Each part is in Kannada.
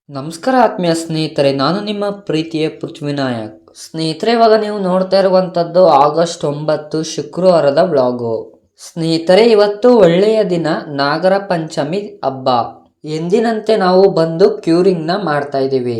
ನಮಸ್ಕಾರ ಆತ್ಮೀಯ ಸ್ನೇಹಿತರೆ, ನಾನು ನಿಮ್ಮ ಪ್ರೀತಿಯ ಪೃಥ್ವಿನಾಯಕ್. ಸ್ನೇಹಿತರೆ, ಇವಾಗ ನೀವು ನೋಡ್ತಾ ಇರುವಂಥದ್ದು ಆಗಸ್ಟ್ 9 ಶುಕ್ರವಾರದ ವ್ಲಾಗು. ಸ್ನೇಹಿತರೆ, ಇವತ್ತು ಒಳ್ಳೆಯ ದಿನ, ನಾಗರ ಪಂಚಮಿ ಹಬ್ಬ. ಎಂದಿನಂತೆ ನಾವು ಬಂದು ಕ್ಯೂರಿಂಗ್ನ ಮಾಡ್ತಾ ಇದ್ದೀವಿ.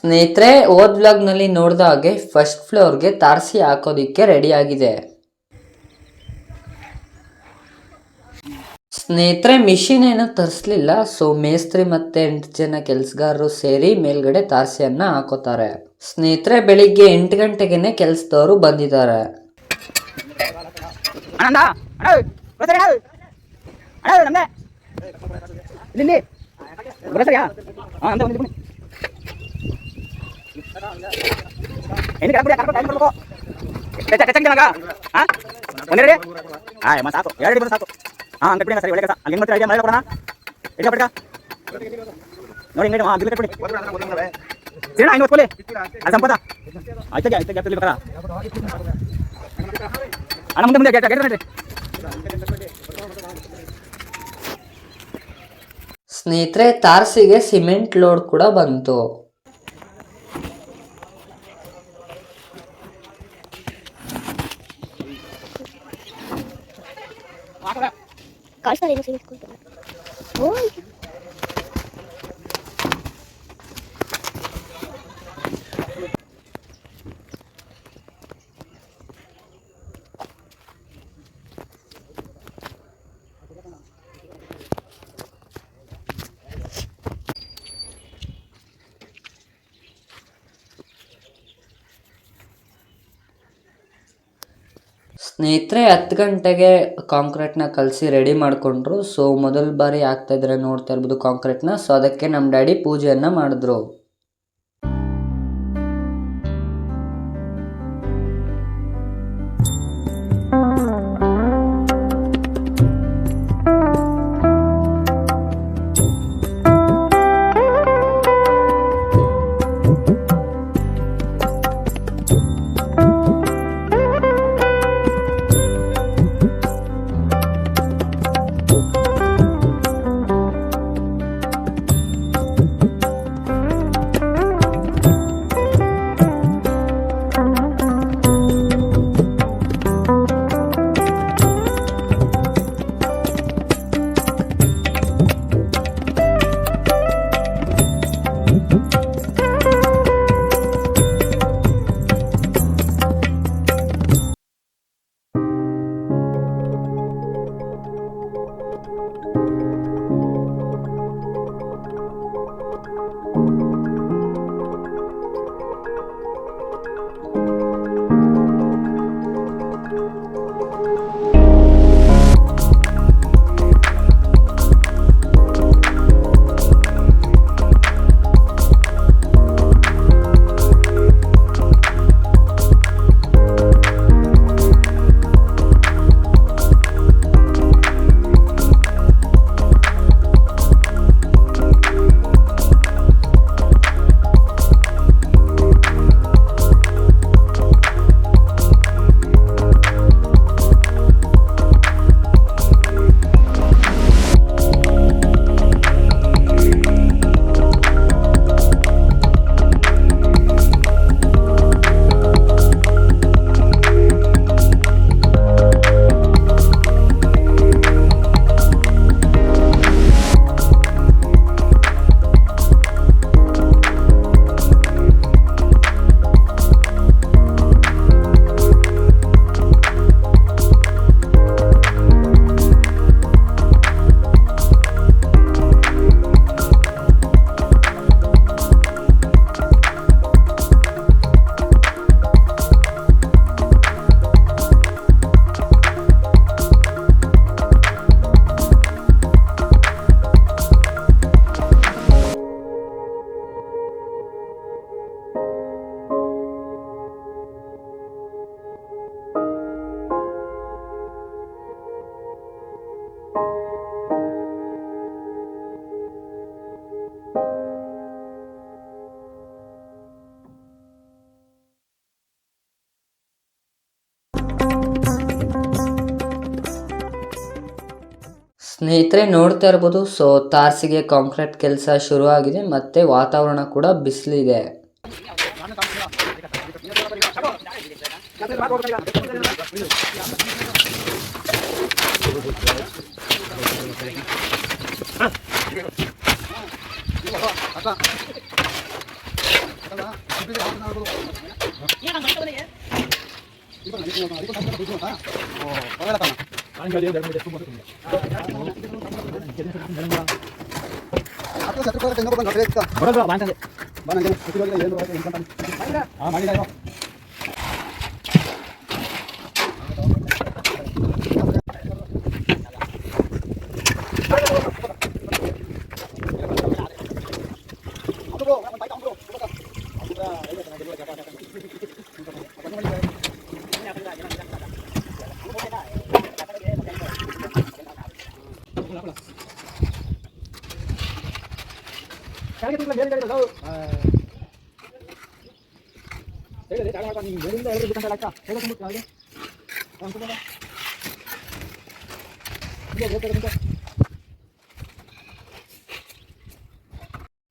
ಸ್ನೇಹಿತರೆ, ಓದ್ ವ್ಲಾಗ್ನಲ್ಲಿ ನೋಡಿದ ಹಾಗೆ ಫಸ್ಟ್ ಫ್ಲೋರ್ಗೆ ತಾರಸಿ ಹಾಕೋದಿಕ್ಕೆ ರೆಡಿ ಆಗಿದೆ. ಸ್ನೇಹಿತರೆ, ಮಿಷಿನ್ ಏನು ತರಿಸ್ಲಿಲ್ಲ, ಸೊ ಮೇಸ್ತ್ರಿ ಮತ್ತೆ 8 ಜನ ಕೆಲಸಗಾರರು ಸೇರಿ ಮೇಲ್ಗಡೆ ತಾರಸಿಯನ್ನ ಹಾಕೋತಾರೆ. ಸ್ನೇಹಿತರೆ, ಬೆಳಿಗ್ಗೆ 8 ಗಂಟೆಗೆನೆ ಕೆಲಸದವರು ಬಂದಿದ್ದಾರೆ. ಸ್ನೇಹಿತರೆ, ತಾರಸಿಗೆ ಸಿಮೆಂಟ್ ಲೋಡ್ ಕೂಡ ಬಂತು. ಸ್ನೇಹಿತರೆ, 10 ಗಂಟೆಗೆ ಕಾಂಕ್ರೀಟ್ನ ಕಲಸಿ ರೆಡಿ ಮಾಡಿಕೊಂಡ್ರು. ಸೊ ಮೊದಲ ಬಾರಿ ಆಗ್ತಾ ಇದ್ರೆ ನೋಡ್ತಾ ಇರ್ಬೋದು ಕಾಂಕ್ರೀಟ್ನ. ಸೊ ಅದಕ್ಕೆ ನಮ್ಮ ಡ್ಯಾಡಿ ಪೂಜೆಯನ್ನ ಮಾಡಿದ್ರು. ಸ್ನೇಹಿತರೆ ನೋಡ್ತಾ ಇರ್ಬೋದು, ಸೊ ತಾರ್ಸಿಗೆ ಕಾಂಕ್ರೀಟ್ ಕೆಲಸ ಶುರು ಆಗಿದೆ ಮತ್ತೆ ವಾತಾವರಣ ಕೂಡ ಬಿಸಿಲಿದೆ.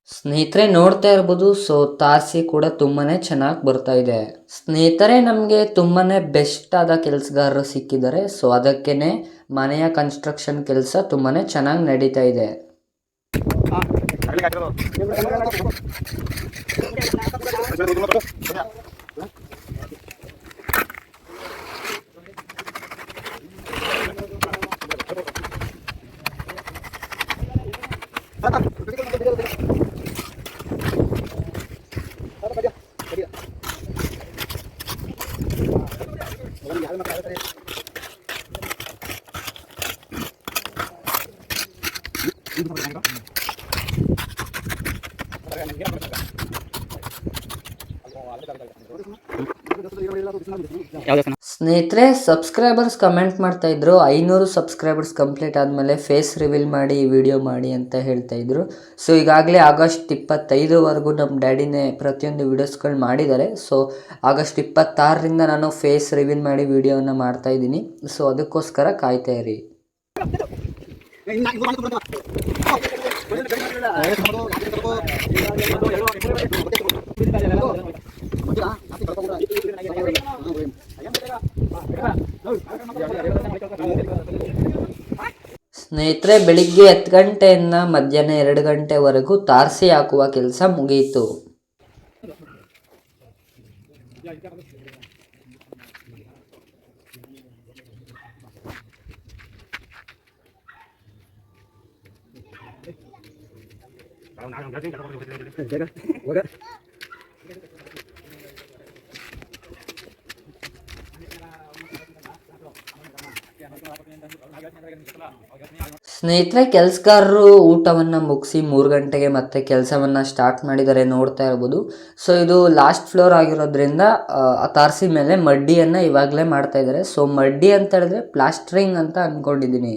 ಸ್ನೇಹಿತರೆ ನೋಡ್ತಾ ಇರ್ಬೋದು, ಸೊ ತಾರಸಿ ಕೂಡ ತುಂಬಾನೇ ಚೆನ್ನಾಗಿ ಬರ್ತಾ ಇದೆ. ಸ್ನೇಹಿತರೆ ನಮಗೆ ತುಂಬಾನೇ ಬೆಸ್ಟ್ ಆದ ಕೆಲಸಗಾರರು ಸಿಕ್ಕಿದ್ದಾರೆ. ಸೊ ಅದಕ್ಕೇನೆ ಮನೆಯ ಕನ್ಸ್ಟ್ರಕ್ಷನ್ ಕೆಲಸ ತುಂಬಾನೇ ಚೆನ್ನಾಗಿ ನಡೀತಾ ಇದೆ. ಸ್ನೇಹಿತರೆ ಸಬ್ಸ್ಕ್ರೈಬರ್ಸ್ ಕಮೆಂಟ್ ಮಾಡ್ತಾ ಇದ್ರು, 500 ಸಬ್ಸ್ಕ್ರೈಬರ್ಸ್ ಕಂಪ್ಲೀಟ್ ಆದಮೇಲೆ ಫೇಸ್ ರಿವೀಲ್ ಮಾಡಿ ವಿಡಿಯೋ ಮಾಡಿ ಅಂತ ಹೇಳ್ತಾ ಇದ್ರು. ಸೊ ಈಗಾಗಲೇ ಆಗಸ್ಟ್ 25ವರೆಗೂ ನಮ್ಮ ಡ್ಯಾಡಿನೇ ಪ್ರತಿಯೊಂದು ವಿಡಿಯೋಸ್ಗಳು ಮಾಡಿದ್ದಾರೆ. ಸೊ ಆಗಸ್ಟ್ 26ರಿಂದ ನಾನು ಫೇಸ್ ರಿವೀಲ್ ಮಾಡಿ ವಿಡಿಯೋನ ಮಾಡ್ತಾ ಇದ್ದೀನಿ. ಸೊ ಅದಕ್ಕೋಸ್ಕರ ಕಾಯ್ತಾ ಇರಿ. ಸ್ನೇಹಿತರೆ ಬೆಳಿಗ್ಗೆ 10 ಗಂಟೆಯಿಂದ ಮಧ್ಯಾಹ್ನ 2 ಗಂಟೆವರೆಗೂ ತಾರಸಿ ಹಾಕುವ ಕೆಲಸ ಮುಗಿಯಿತು. ಸ್ನೇಹಿತರೆ ಕೆಲಸಗಾರರು ಊಟವನ್ನು ಮುಗಿಸಿ 3 ಗಂಟೆಗೆ ಮತ್ತೆ ಕೆಲಸವನ್ನು ಸ್ಟಾರ್ಟ್ ಮಾಡಿದ್ದಾರೆ, ನೋಡ್ತಾ ಇರ್ಬೋದು. ಸೊ ಇದು ಲಾಸ್ಟ್ ಫ್ಲೋರ್ ಆಗಿರೋದ್ರಿಂದ ತಾರಸಿ ಮೇಲೆ ಮಡ್ಡಿಯನ್ನು ಇವಾಗಲೇ ಮಾಡ್ತಾ ಇದ್ದಾರೆ. ಸೊ ಮಡ್ಡಿ ಅಂತ ಹೇಳಿದ್ರೆ ಪ್ಲಾಸ್ಟರಿಂಗ್ ಅಂತ ಅಂದ್ಕೊಂಡಿದ್ದೀನಿ.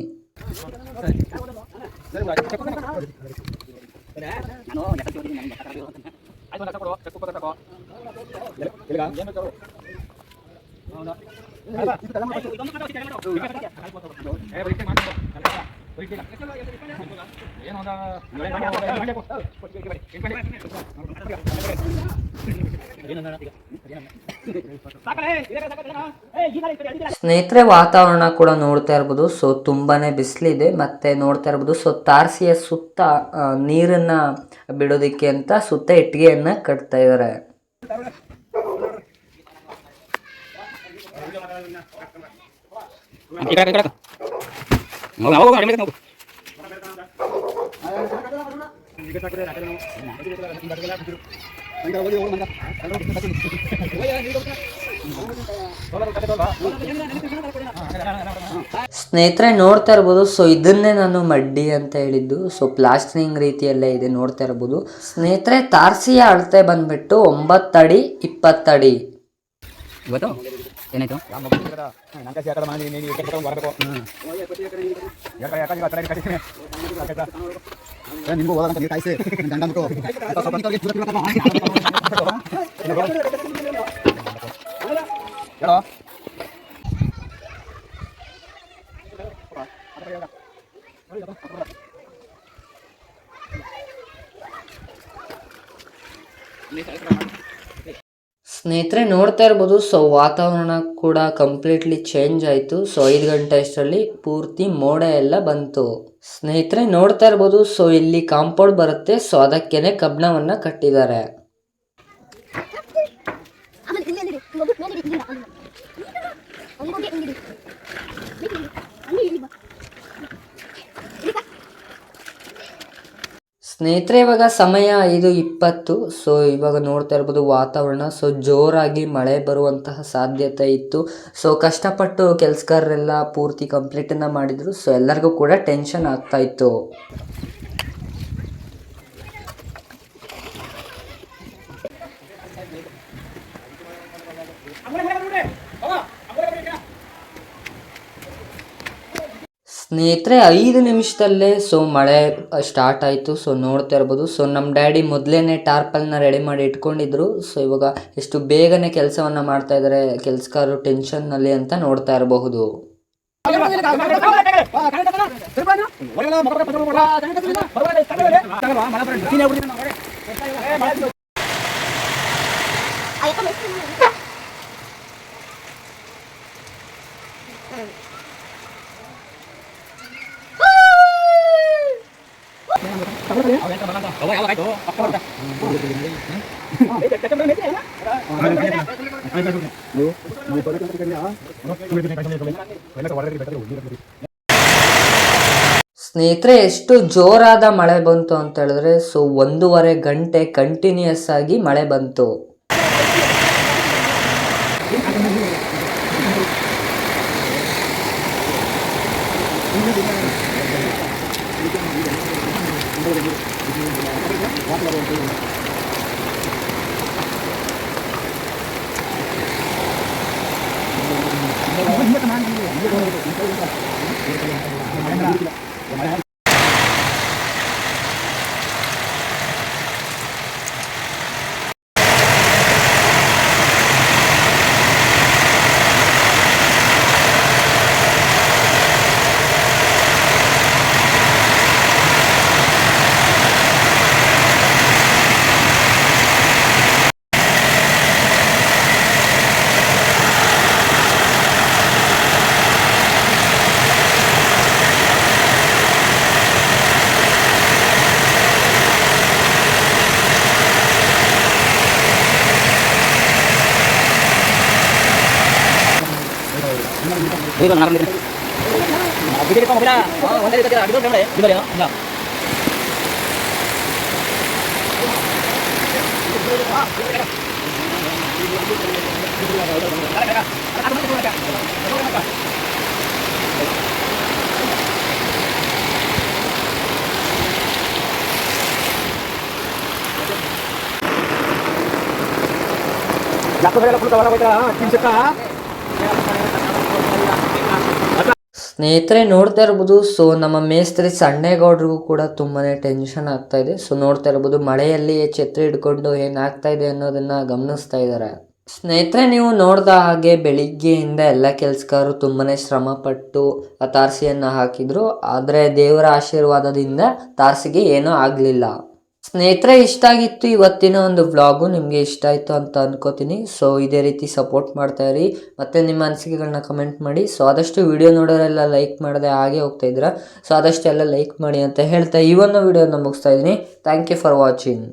ಸ್ನೇಹಿತರೆ ವಾತಾವರಣ ಕೂಡ ನೋಡ್ತಾ ಇರ್ಬೋದು. ಸೊ ತುಂಬಾನೇ ಬಿಸಿಲಿದೆ ಮತ್ತೆ ನೋಡ್ತಾ ಇರ್ಬೋದು. ಸೊ ತಾರಸಿಯ ಸುತ್ತ ನೀರನ್ನ ಬಿಡೋದಿಕ್ಕೆ ಅಂತ ಸುತ್ತ ಇಟ್ಟಿಗೆಯನ್ನ ಕಟ್ತಾ ಇದ್ದಾರೆ. ಸ್ನೇಹಿತರೆ ನೋಡ್ತಾ ಇರ್ಬೋದು. ಸೊ ಇದನ್ನೇ ನಾನು ಮಡ್ಡಿ ಅಂತ ಹೇಳಿದ್ದು. ಸೊ ಪ್ಲಾಸ್ಟರಿಂಗ್ ರೀತಿಯಲ್ಲೇ ಇದೆ, ನೋಡ್ತಾ ಇರ್ಬೋದು. ಸ್ನೇಹಿತರೆ ತಾರಸಿಯ ಅಳತೆ ಬಂದ್ಬಿಟ್ಟು 9 ಅಡಿ 20 ಅಡಿ. ಇವತ್ತು ಏನಾಯ್ತು? ನಿಮಗೂ ಹೋದಂತ ನೀವು ಕಾಯಿಸಿ ಗಂಡ ಹೇಳೋ ಸ್ನೇಹಿತರೆ ನೋಡ್ತಾ ಇರ್ಬೋದು, ಸೊ ವಾತಾವರಣ ಕೂಡ ಕಂಪ್ಲೀಟ್ಲಿ ಚೇಂಜ್ ಆಯಿತು. ಸೊ 5 ಗಂಟೆ ಅಷ್ಟರಲ್ಲಿ ಪೂರ್ತಿ ಮೋಡ ಎಲ್ಲ ಬಂತು. ಸ್ನೇಹಿತರೆ ನೋಡ್ತಾ ಇರ್ಬೋದು, ಸೊ ಇಲ್ಲಿ ಕಾಂಪೌಂಡ್ ಬರುತ್ತೆ, ಸೊ ಅದಕ್ಕೇನೆ ಕಬ್ಬಣವನ್ನ ಕಟ್ಟಿದ್ದಾರೆ. ಸ್ನೇಹಿತರೆ ಇವಾಗ ಸಮಯ 5:20. ಸೊ ಇವಾಗ ನೋಡ್ತಾ ಇರ್ಬೋದು ವಾತಾವರಣ, ಸೊ ಜೋರಾಗಿ ಮಳೆ ಬರುವಂತಹ ಸಾಧ್ಯತೆ ಇತ್ತು. ಸೊ ಕಷ್ಟಪಟ್ಟು ಕೆಲಸಗಾರರೆಲ್ಲ ಪೂರ್ತಿ ಕಂಪ್ಲೀಟನ್ನು ಮಾಡಿದ್ರು. ಸೊ ಎಲ್ಲರಿಗೂ ಕೂಡ ಟೆನ್ಷನ್ ಆಗ್ತಾ ಇತ್ತು. ಸ್ನೇಹಿತರೆ 5 ನಿಮಿಷದಲ್ಲೇ ಸೊ ಮಳೆ ಸ್ಟಾರ್ಟ್ ಆಯಿತು. ಸೊ ನೋಡ್ತಾ ಇರ್ಬೋದು, ಸೊ ನಮ್ಮ ಡ್ಯಾಡಿ ಮೊದಲೇನೆ ಟಾರ್ಪಲ್ನ ರೆಡಿ ಮಾಡಿ ಇಟ್ಕೊಂಡಿದ್ರು. ಸೊ ಇವಾಗ ಎಷ್ಟು ಬೇಗನೆ ಕೆಲಸವನ್ನು ಮಾಡ್ತಾ ಇದ್ದಾರೆ ಕೆಲಸಗಾರರು ಟೆನ್ಷನ್ನಲ್ಲಿ ಅಂತ ನೋಡ್ತಾ ಇರಬಹುದು. ಸ್ನೇಹಿತರೆ ಎಷ್ಟು ಜೋರಾದ ಮಳೆ ಬಂತು ಅಂತ ಹೇಳಿದ್ರೆ, ಸೊ 1.5 ಗಂಟೆ ಕಂಟಿನ್ಯೂಸ್ ಆಗಿ ಮಳೆ ಬಂತು. ಸ್ನೇಹಿತರೆ ನೋಡ್ತಾ ಇರ್ಬೋದು, ಸೊ ನಮ್ಮ ಮೇಸ್ತ್ರಿ ಸಣ್ಣೇಗೌಡ್ರಿಗೂ ಕೂಡ ತುಂಬಾನೇ ಟೆನ್ಷನ್ ಆಗ್ತಾ ಇದೆ. ಸೊ ನೋಡ್ತಾ ಇರ್ಬೋದು ಮಳೆಯಲ್ಲಿ ಛತ್ರಿ ಹಿಡ್ಕೊಂಡು ಏನಾಗ್ತಾ ಇದೆ ಅನ್ನೋದನ್ನ ಗಮನಿಸ್ತಾ ಇದ್ದಾರೆ. ಸ್ನೇಹಿತರೆ ನೀವು ನೋಡ್ದ ಹಾಗೆ ಬೆಳಿಗ್ಗೆಯಿಂದ ಎಲ್ಲ ಕೆಲಸಗಾರರು ತುಂಬಾನೇ ಶ್ರಮ ಪಟ್ಟು ಆ ತಾರಸಿಯನ್ನ ಹಾಕಿದ್ರು. ಆದರೆ ದೇವರ ಆಶೀರ್ವಾದದಿಂದ ತಾರಸಿಗೆ ಏನೂ ಆಗಲಿಲ್ಲ. ಸ್ನೇಹಿತರೆ ಇಷ್ಟ ಆಗಿತ್ತು ಇವತ್ತಿನ ಒಂದು ವ್ಲಾಗು. ನಿಮಗೆ ಇಷ್ಟ ಆಯಿತು ಅಂತ ಅನ್ಕೋತೀನಿ. ಸೊ ಇದೇ ರೀತಿ ಸಪೋರ್ಟ್ ಮಾಡ್ತಾ ಇರಿ, ಮತ್ತು ನಿಮ್ಮ ಅನಿಸಿಕೆಗಳನ್ನ ಕಮೆಂಟ್ ಮಾಡಿ. ಸೊ ಆದಷ್ಟು ವಿಡಿಯೋ ನೋಡೋರೆಲ್ಲ ಲೈಕ್ ಮಾಡದೆ ಹಾಗೆ ಹೋಗ್ತಾ ಇದ್ದೀರಾ. ಸೊ ಆದಷ್ಟು ಎಲ್ಲ ಲೈಕ್ ಮಾಡಿ ಅಂತ ಹೇಳ್ತಾ ಈ ಒಂದು ವಿಡಿಯೋನ ಮುಗಿಸ್ತಾ ಇದ್ದೀನಿ. Thank you for watching.